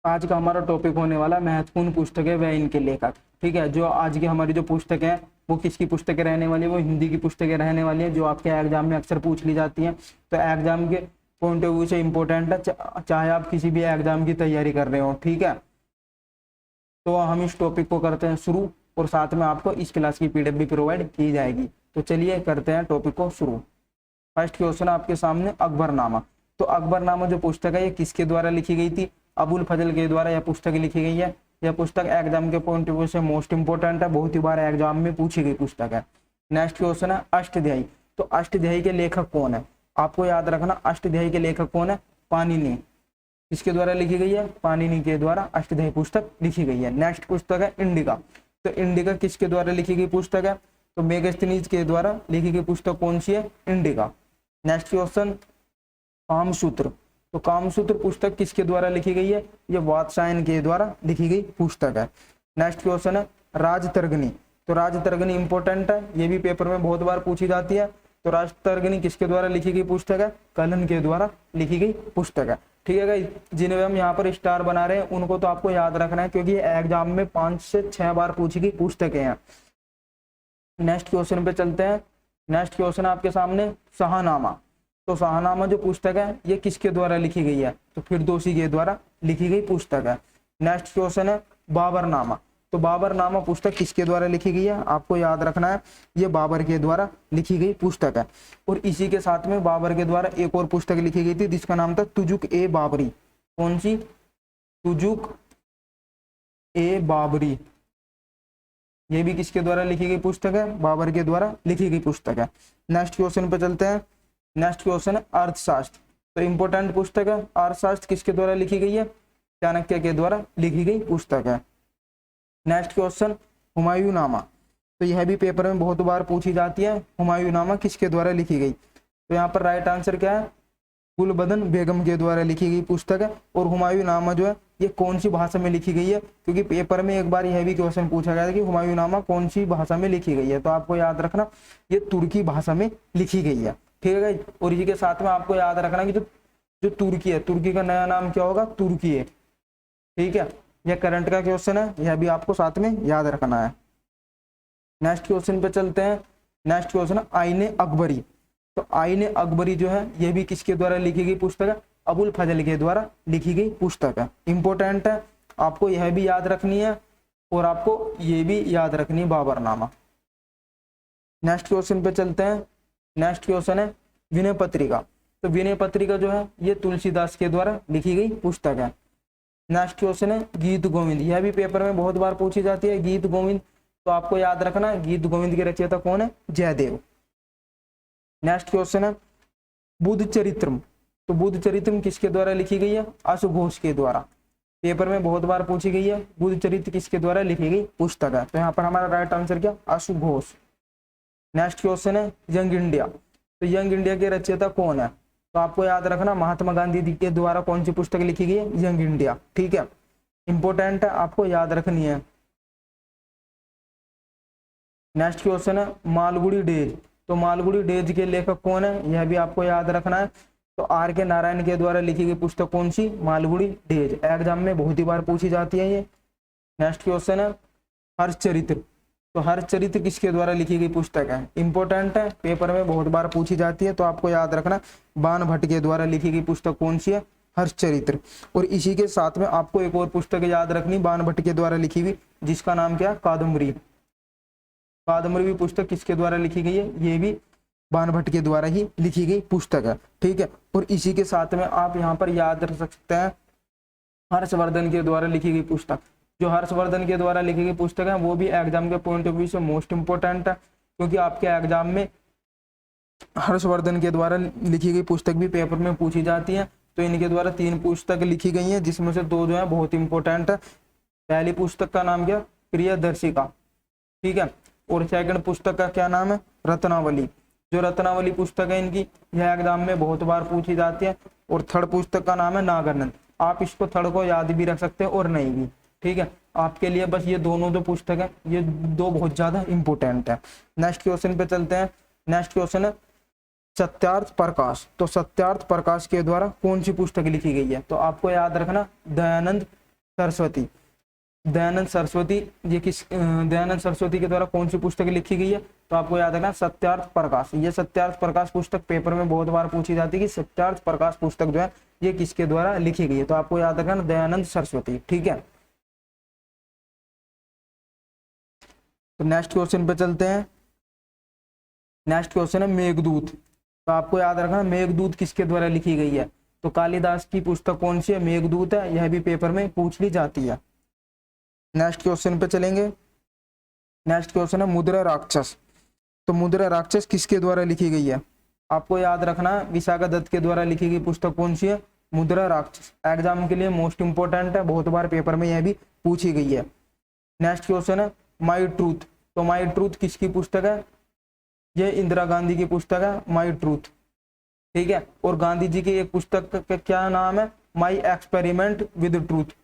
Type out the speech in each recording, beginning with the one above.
आज का हमारा टॉपिक होने वाला महत्वपूर्ण पुस्तकें व इनके लेखक। ठीक है, जो आज की हमारी जो पुस्तक है वो किसकी पुस्तकें रहने वाली है, वो हिंदी की पुस्तकें रहने वाली है, जो आपके एग्जाम में अक्सर पूछ ली जाती हैं। तो एग्जाम के पॉइंट ऑफ व्यू से इंपॉर्टेंट है, चाहे आप किसी भी एग्जाम की तैयारी कर रहे हो। ठीक है, तो हम इस टॉपिक को करते हैं शुरू, और साथ में आपको इस क्लास की पीडीएफ भी प्रोवाइड की जाएगी। तो चलिए करते हैं टॉपिक को शुरू। फर्स्ट क्वेश्चन आपके सामने, अकबरनामा। तो अकबरनामा जो पुस्तक है ये किसके द्वारा लिखी गई थी? अबुल फजल के द्वारा यह पुस्तक लिखी गई है। यह पुस्तक एग्जाम के पॉइंट ऑफ व्यू से मोस्ट इंपोर्टेंट है, बहुत ही बार एग्जाम में पूछी गई पुस्तक है। नेक्स्ट क्वेश्चन है अष्टध्यायी। तो अष्टध्यायी के लेखक कौन है? आपको याद रखना, अष्टध्यायी के लेखक कौन है? पाणिनि। किसके द्वारा लिखी गई है? पाणिनि के द्वारा अष्टध्यायी पुस्तक लिखी गई है। नेक्स्ट पुस्तक है इंडिका। तो इंडिका किसके द्वारा लिखी गई पुस्तक है? तो मेगस्थनीज के द्वारा लिखी गई पुस्तक कौन सी है? इंडिका। Next question, Kamasutra. तो कामसूत्र पुस्तक किसके द्वारा लिखी गई है? ये वात्सायन के द्वारा लिखी गई पुस्तक है। नेक्स्ट क्वेश्चन है राजतर्गनी। तो राजतर्गनी इंपॉर्टेंट है, ये भी पेपर में बहुत बार पूछी जाती है। तो राजतर्गनी किसके द्वारा लिखी गई पुस्तक है? कलन के द्वारा लिखी गई पुस्तक है। ठीक है गाइस, जिन्हें हम यहाँ पर स्टार बना रहे हैं उनको तो आपको याद रखना है, क्योंकि एग्जाम में 5 से 6 बार पूछी गई पुस्तकें हैं। नेक्स्ट क्वेश्चन पे चलते हैं। नेक्स्ट क्वेश्चन आपके सामने, शाहनामा। तो शाहनामा जो पुस्तक है ये किसके द्वारा लिखी गई है? तो फिरदौसी के द्वारा लिखी गई पुस्तक है। नेक्स्ट क्वेश्चन है बाबरनामा। तो बाबरनामा पुस्तक किसके द्वारा लिखी गई है? आपको याद रखना है, ये बाबर के द्वारा लिखी गई पुस्तक है। और इसी के साथ में बाबर के द्वारा एक और पुस्तक लिखी गई थी जिसका नाम था तुजुक ए बाबरी। कौन सी? तुजुक ए बाबरी। ये भी किसके द्वारा लिखी गई पुस्तक है? बाबर के द्वारा लिखी गई पुस्तक है। नेक्स्ट क्वेश्चन पे चलते हैं। नेक्स्ट क्वेश्चन है अर्थशास्त्र। तो इंपोर्टेंट पुस्तक है। अर्थशास्त्र किसके द्वारा लिखी गई है? चाणक्य के द्वारा लिखी गई पुस्तक है। Next question, Humayunnama. तो यह भी पेपर में बहुत बार पूछी जाती है, हुमायूंनामा किसके द्वारा लिखी गई? तो यहाँ पर राइट आंसर क्या है? गुलबदन बेगम के द्वारा लिखी गई पुस्तक है। और हुमायूंनामा जो है ये कौन सी भाषा में लिखी गई है? क्योंकि पेपर में एक बार यह भी क्वेश्चन पूछा गया था कि हुमायूंनामा कौन सी भाषा में लिखी गई है। तो आपको याद रखना ये तुर्की भाषा में लिखी गई है। ठीक है, और इसी के साथ में आपको याद रखना कि जो तुर्की है, तुर्की का नया नाम क्या होगा? तुर्की है। ठीक है, यह करंट का क्वेश्चन है, यह भी आपको साथ में याद रखना है। नेक्स्ट क्वेश्चन पे चलते हैं। नेक्स्ट क्वेश्चन है आईने अकबरी। तो आईने अकबरी जो है यह भी किसके द्वारा लिखी गई पुस्तक है? अबुल फजल के द्वारा लिखी गई पुस्तक है। इंपॉर्टेंट है, आपको यह भी याद रखनी है और आपको ये भी याद रखनी है, बाबरनामा। नेक्स्ट क्वेश्चन पे चलते हैं। नेक्स्ट क्वेश्चन है विनय पत्रिका। तो विनय पत्रिका जो है ये तुलसीदास के द्वारा लिखी गई पुस्तक है। नेक्स्ट क्वेश्चन है गीत गोविंद। यह भी पेपर में बहुत बार पूछी जाती है, गीत गोविंद। तो आपको याद रखना है गीत गोविंद के रचयिता कौन है? जयदेव। नेक्स्ट क्वेश्चन है बुद्ध चरित्रम। तो बुद्ध चरित्रम किसके द्वारा लिखी गई है? अशुघोष के द्वारा। पेपर में बहुत बार पूछी गई है, बुद्ध चरित्र किसके द्वारा लिखी गई पुस्तक है। तो यहाँ पर हमारा राइट आंसर क्या? अशुघोष। नेक्स्ट क्वेश्चन है यंग इंडिया। तो यंग इंडिया के रचयिता कौन है? तो आपको याद रखना महात्मा गांधी जी के द्वारा कौन सी पुस्तक लिखी गई है? Young India. ठीक है, इंपॉर्टेंट है, आपको याद रखनी है। नेक्स्ट क्वेश्चन है मालगुडी डेज। तो मालगुडी डेज के लेखक कौन है? यह भी आपको याद रखना है। तो आर के नारायण के द्वारा लिखी गई पुस्तक कौन सी? मालगुडी डेज। एग्जाम में बहुत ही बार पूछी जाती है ये। नेक्स्ट क्वेश्चन है हर्षचरित्र। तो हर्षचरित्र किसके द्वारा लिखी गई पुस्तक है? इंपॉर्टेंट है, पेपर में बहुत बार पूछी जाती है। तो आपको याद रखना बाण भट्ट के द्वारा लिखी गई पुस्तक कौन सी है? हर्षचरित्र। और इसी के साथ में आपको एक और पुस्तक याद रखनी बाण भट्ट के द्वारा लिखी हुई, जिसका नाम क्या? कादम्बरी। कादम्बरी भी पुस्तक किसके द्वारा लिखी गई है? ये भी बाण भट्ट के द्वारा ही लिखी गई पुस्तक है। ठीक है, और इसी के साथ में आप यहाँ पर याद रख सकते हैं हर्षवर्धन के द्वारा लिखी गई पुस्तक। जो हर्षवर्धन के द्वारा लिखी गई पुस्तक है वो भी एग्जाम के पॉइंट ऑफ व्यू से मोस्ट इंपोर्टेंट है, क्योंकि आपके एग्जाम में हर्षवर्धन के द्वारा लिखी गई पुस्तक भी पेपर में पूछी जाती है। तो इनके द्वारा 3 पुस्तक लिखी गई हैं, जिसमें से 2 जो है बहुत इंपॉर्टेंट है। पहली पुस्तक का नाम क्या? प्रियदर्शिका। ठीक है, और सेकंड पुस्तक का क्या नाम है? रत्नावली। जो रत्नावली पुस्तक है इनकी, यह एग्जाम में बहुत बार पूछी जाती है। और थर्ड पुस्तक का नाम है नागानंद। आप इसको थर्ड को याद भी रख सकते हैं और नहीं भी। ठीक है, आपके लिए बस ये दोनों जो पुस्तक है ये 2 बहुत ज्यादा इंपॉर्टेंट है। नेक्स्ट क्वेश्चन पे चलते हैं। नेक्स्ट क्वेश्चन है सत्यार्थ प्रकाश। तो सत्यार्थ प्रकाश के द्वारा कौन सी पुस्तक लिखी गई है? तो आपको याद रखना दयानंद सरस्वती। दयानंद सरस्वती, ये दयानंद सरस्वती के द्वारा कौन सी पुस्तक लिखी गई है? तो आपको याद रखना सत्यार्थ प्रकाश। ये सत्यार्थ प्रकाश पुस्तक पेपर में बहुत बार पूछी जाती है कि सत्यार्थ प्रकाश पुस्तक जो है ये किसके द्वारा लिखी गई है? तो आपको याद रखना दयानंद सरस्वती। ठीक है, तो नेक्स्ट क्वेश्चन पे चलते हैं। नेक्स्ट क्वेश्चन है मेघदूत। तो आपको याद रखना मेघदूत किसके द्वारा लिखी गई है? तो कालिदास की पुस्तक कौन सी है? मेघदूत है। यह भी पेपर में पूछ ली जाती है। नेक्स्ट क्वेश्चन पे चलेंगे। नेक्स्ट क्वेश्चन है मुद्रा राक्षस। तो मुद्रा राक्षस किसके द्वारा लिखी गई है? आपको याद रखना विशाखा दत्त के द्वारा लिखी गई पुस्तक कौन सी है? मुद्रा राक्षस। एग्जाम के लिए मोस्ट इंपोर्टेंट है, बहुत बार पेपर में यह भी पूछी गई है। नेक्स्ट क्वेश्चन है माई ट्रूथ। तो माई ट्रूथ किसकी पुस्तक है? ये इंदिरा गांधी की पुस्तक है माई ट्रूथ। ठीक है, और गांधी जी की एक पुस्तक का क्या नाम है? My experiment with truth.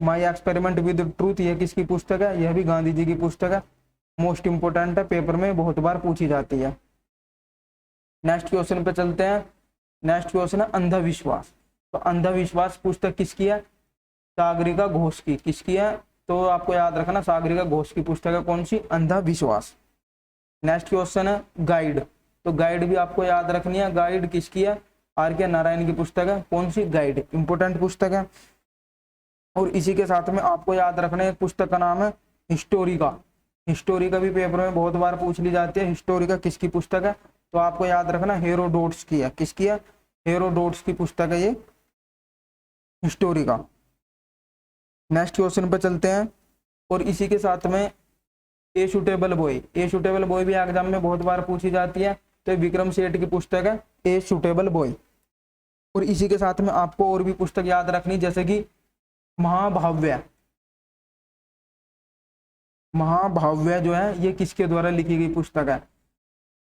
My experiment with truth यह किसकी पुस्तक है? यह भी गांधी जी की पुस्तक है। मोस्ट इंपोर्टेंट है, पेपर में बहुत बार पूछी जाती है। नेक्स्ट क्वेश्चन पे चलते हैं। नेक्स्ट क्वेश्चन है अंधविश्वास। तो अंधविश्वास पुस्तक किसकी है? सागरिका घोष की। किसकी है? तो आपको याद रखना सागरिका घोष की पुस्तक है कौन सी? अंधविश्वास। नेक्स्ट क्वेश्चन है गाइड। तो गाइड भी आपको याद रखनी है। गाइड किसकी है? R.K. नारायण की पुस्तक है कौन सी? गाइड। इंपोर्टेंट पुस्तक है। और इसी के साथ में आपको याद रखना एक पुस्तक का नाम है हिस्टोरिका। हिस्टोरिका भी पेपर में बहुत बार पूछ ली जाती है। हिस्टोरिका किसकी पुस्तक है? तो आपको याद रखना हेरोडोट्स की है। किसकी है? हेरोडोट्स की पुस्तक है ये हिस्टोरिका। नेक्स्ट क्वेश्चन पे चलते हैं। और इसी के साथ में a suitable boy. A suitable boy भी एग्जाम में बहुत बार पूछी जाती है। तो विक्रम सेठ की पुस्तक है ए सुटेबल बॉय। और इसी के साथ में आपको और भी पुस्तक याद रखनी, जैसे कि महाभाव्य। महाभाव्य जो है ये किसके द्वारा लिखी गई पुस्तक है?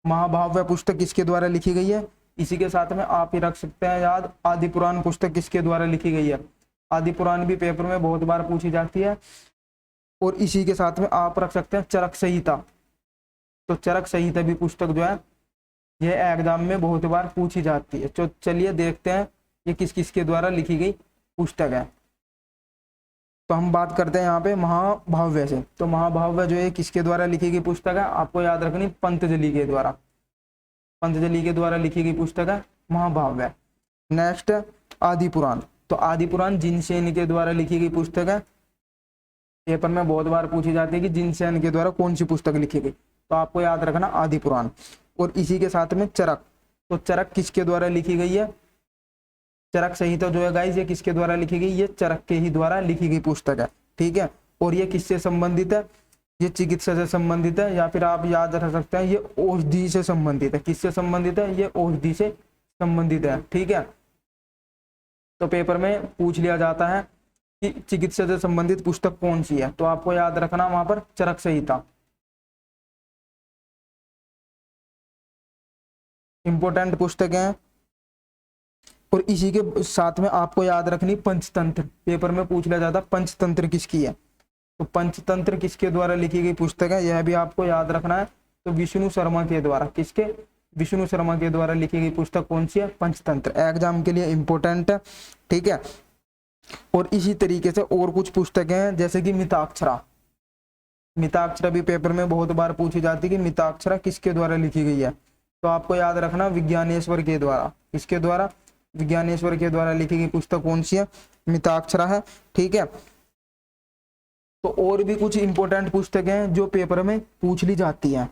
महाभाव्य पुस्तक किसके द्वारा लिखी गई है? इसी के साथ में आप ही रख सकते हैं याद आदि पुराण पुस्तक किसके द्वारा लिखी गई है? आदि पुराण भी पेपर में बहुत बार पूछी जाती है। और इसी के साथ में आप रख सकते हैं चरक संहिता। तो चरक संहिता भी पुस्तक जो है यह एग्जाम में बहुत बार पूछी जाती है। तो चलिए देखते हैं ये किस किस के द्वारा लिखी गई पुस्तक है। तो हम बात करते हैं यहाँ पे महाभाव्य से। तो महाभाव्य जो है किसके द्वारा लिखी गई पुस्तक है? आपको याद रखनी पंतजलि के द्वारा। पंतजलि के द्वारा लिखी गई पुस्तक है महाभाव्य। नेक्स्ट आदि पुराण। तो आदि पुराण जिनसेन के द्वारा लिखी गई पुस्तक है। पेपर में बहुत बार पूछी जाती है कि जिनसेन के द्वारा कौन सी पुस्तक लिखी गई? तो आपको याद रखना आदि पुराण। और इसी के साथ में चरक। तो चरक किसके द्वारा लिखी गई है? चरक संहिता जो है गाइस ये किसके द्वारा लिखी गई? ये चरक के ही द्वारा लिखी गई पुस्तक है। ठीक है, और ये किससे संबंधित है? ये चिकित्सा से संबंधित है, या फिर आप याद रख सकते हैं ये औषधि से संबंधित है। किससे संबंधित है? ये औषधि से संबंधित है। ठीक है, तो पेपर में पूछ लिया जाता है कि चिकित्सा से संबंधित पुस्तक कौन सी है? तो आपको याद रखना वहां पर चरक संहिता। इंपोर्टेंट पुस्तक है। और इसी के साथ में आपको याद रखनी पंचतंत्र। पेपर में पूछ लिया जाता पंचतंत्र किसकी है? तो पंचतंत्र किसके द्वारा लिखी गई पुस्तक है? यह भी आपको याद रखना है। तो विष्णु शर्मा के द्वारा। किसके? विष्णु शर्मा के द्वारा लिखी गई पुस्तक कौन सी है? पंचतंत्र। एग्जाम के लिए इंपोर्टेंट है। ठीक है, और इसी तरीके से और कुछ पुस्तकें हैं जैसे कि मिताक्षरा। मिताक्षरा भी पेपर में बहुत बार पूछी जाती है कि मिताक्षरा किसके द्वारा लिखी गई है? तो आपको याद रखना विज्ञानेश्वर के द्वारा। किसके द्वारा? विज्ञानेश्वर के द्वारा लिखी गई पुस्तक कौन सी है? मिताक्षरा है। ठीक है, तो और भी कुछ इंपोर्टेंट पुस्तकें हैं जो पेपर में पूछ ली जाती हैं।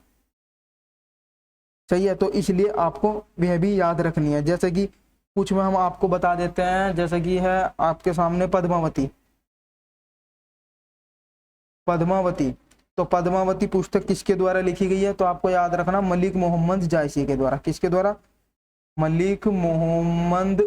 सही है, तो इसलिए आपको वह भी याद रखनी है। जैसे कि कुछ में हम आपको बता देते हैं, जैसे कि है आपके सामने पद्मावती। पद्मावती, तो पद्मावती पुस्तक किसके द्वारा लिखी गई है? तो आपको याद रखना मलिक मोहम्मद जायसी के द्वारा। किसके द्वारा? मलिक मोहम्मद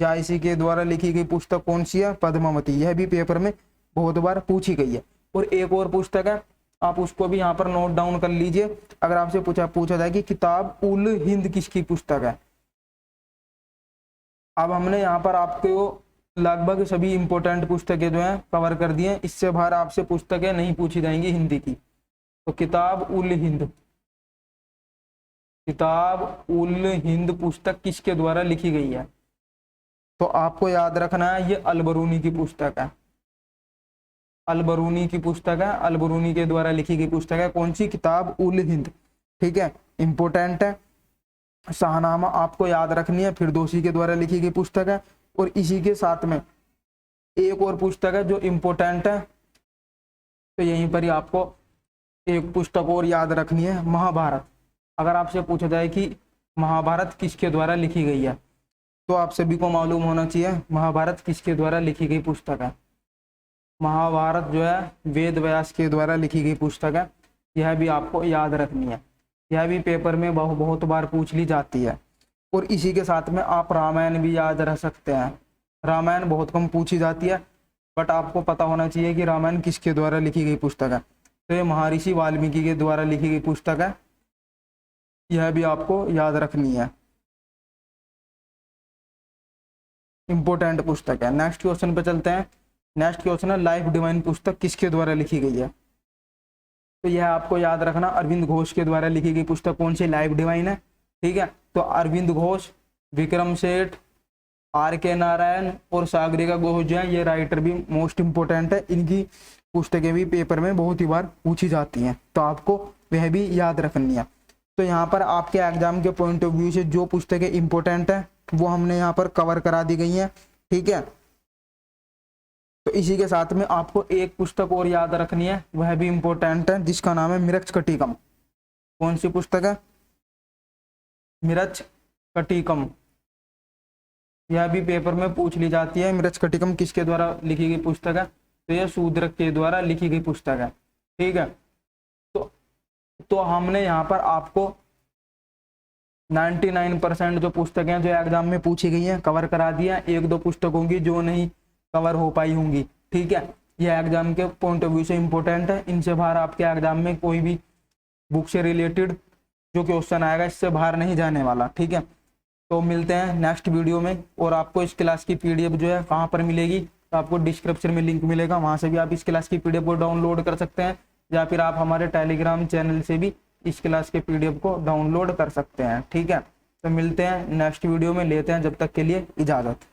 जायसी के द्वारा लिखी गई पुस्तक कौन सी है? पद्मावती। यह भी पेपर में बहुत बार पूछी गई है। और एक और पुस्तक है, आप उसको भी यहाँ पर नोट डाउन कर लीजिए। अगर आपसे पूछा जाए कि किताब उल हिंद किसकी पुस्तक है? अब हमने यहाँ पर आपको लगभग सभी इंपोर्टेंट पुस्तकें जो हैं कवर कर दी हैं। इससे बाहर आपसे पुस्तकें नहीं पूछी जाएंगी हिंदी की। तो किताब उल हिंद, किताब उल हिंद पुस्तक किसके द्वारा लिखी गई है? तो आपको याद रखना है ये अलबरूनी की पुस्तक है, अलबरूनी की पुस्तक है, अलबरूनी के द्वारा लिखी गई पुस्तक है। कौन सी? किताब उल हिंद। ठीक है, इंपोर्टेंट है। शाहनामा आपको याद रखनी है, फिरदौसी के द्वारा लिखी गई पुस्तक है। और इसी के साथ में एक और पुस्तक है जो इम्पोर्टेंट है, तो यहीं पर ही आपको एक पुस्तक और याद रखनी है, महाभारत। अगर आपसे पूछा जाए कि महाभारत किसके द्वारा लिखी गई है, तो आप सभी को मालूम होना चाहिए महाभारत किसके द्वारा लिखी गई पुस्तक है। महाभारत जो है वेद व्यास के द्वारा लिखी गई पुस्तक है, यह भी आपको याद रखनी है। यह भी पेपर में बहुत बार पूछ ली जाती है। और इसी के साथ में आप रामायण भी याद रख सकते हैं। रामायण बहुत कम पूछी जाती है, बट आपको पता होना चाहिए कि रामायण किसके द्वारा लिखी गई पुस्तक है। तो ये महर्षि वाल्मीकि के द्वारा लिखी गई पुस्तक है, यह भी आपको याद रखनी है, इंपोर्टेंट पुस्तक है। नेक्स्ट क्वेश्चन पे चलते हैं। नेक्स्ट क्वेश्चन है लाइफ डिवाइन पुस्तक किसके द्वारा लिखी गई है? तो यह आपको याद रखना, अरविंद घोष के द्वारा लिखी गई पुस्तक कौन सी? लाइफ डिवाइन है। ठीक है, तो अरविंद घोष, विक्रम सेठ, R.K. नारायण और सागरिका घोष जो है ये राइटर भी मोस्ट इंपोर्टेंट है। इनकी पुस्तकें भी पेपर में बहुत ही बार पूछी जाती हैं, तो आपको वह भी याद रखनी है। तो यहाँ पर आपके एग्जाम के पॉइंट ऑफ व्यू से जो पुस्तकें इंपॉर्टेंट है वो हमने यहाँ पर कवर करा दी गई हैं। ठीक है, तो इसी के साथ में आपको एक पुस्तक और याद रखनी है, वह भी इंपॉर्टेंट है, जिसका नाम है मृच्छकटिकम। कौन सी पुस्तक है? मृच्छकटिकम। यह भी पेपर में पूछ ली जाती है। मृच्छकटिकम किसके द्वारा लिखी गई पुस्तक है? तो यह शूद्रक के द्वारा लिखी गई पुस्तक है। ठीक है, तो हमने यहाँ पर आपको 99% जो पुस्तकें जो एग्जाम में पूछी गई हैं कवर करा दिया। एक दो पुस्तक होंगी जो नहीं कवर हो पाई होंगी। ठीक है, यह एग्जाम के पॉइंट ऑफ व्यू से इंपॉर्टेंट है। इनसे बाहर आपके एग्जाम में कोई भी बुक से रिलेटेड जो क्वेश्चन आएगा इससे बाहर नहीं जाने वाला। ठीक है, तो मिलते हैं नेक्स्ट वीडियो में। और आपको इस क्लास की PDF जो है कहाँ पर मिलेगी? तो आपको डिस्क्रिप्शन में लिंक मिलेगा, वहाँ से भी आप इस क्लास की PDF को डाउनलोड कर सकते हैं, या फिर आप हमारे टेलीग्राम चैनल से भी इस क्लास के PDF को डाउनलोड कर सकते हैं। ठीक है, तो मिलते हैं नेक्स्ट वीडियो में, लेते हैं जब तक के लिए इजाज़त।